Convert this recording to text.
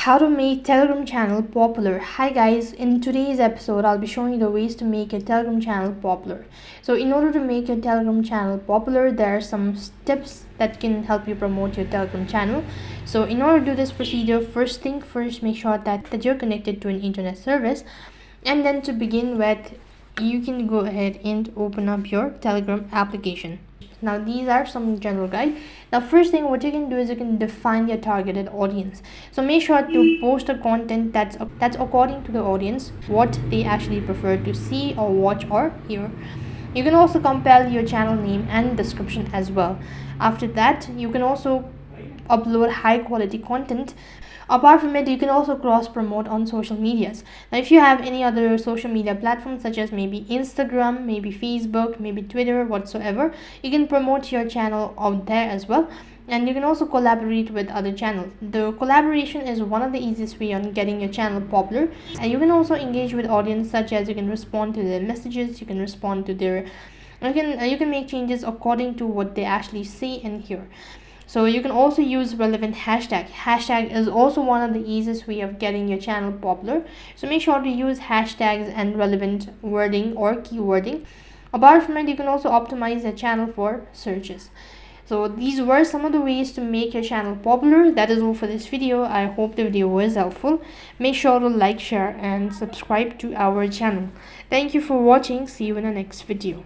How to make Telegram channel popular. Hi guys, in today's episode I'll be showing you the ways to make your Telegram channel popular. So in order to make your Telegram channel popular, there are some tips that can help you promote your Telegram channel. So in order to do this procedure, first thing first, make sure that you're connected to an internet service. And then to begin with, you can go ahead and open up your Telegram application. Now these are some general guide. Now first thing what you can do is you can define your targeted audience. So make sure to post a content that's according to the audience, what they actually prefer to see or watch or hear. You can also compile your channel name and description as well. After that, you can also upload high quality content. Apart from it, you can also cross promote on social medias. Now if you have any other social media platforms such as maybe Instagram, maybe Facebook, maybe Twitter, whatsoever, you can promote your channel out there as well. And you can also collaborate with other channels. The collaboration is one of the easiest way on getting your channel popular. And you can also engage with audience, such as you can respond to their messages, you can respond to their you can make changes according to what they actually say and hear. So you can also use relevant hashtag is also one of the easiest way of getting your channel popular. So make sure to use hashtags and relevant wording or keywording. Apart from it, you can also optimize your channel for searches. So these were some of the ways to make your channel popular. That is all for this video. I hope the video was helpful. Make sure to like, share and subscribe to our channel. Thank you for watching. See you in the next video.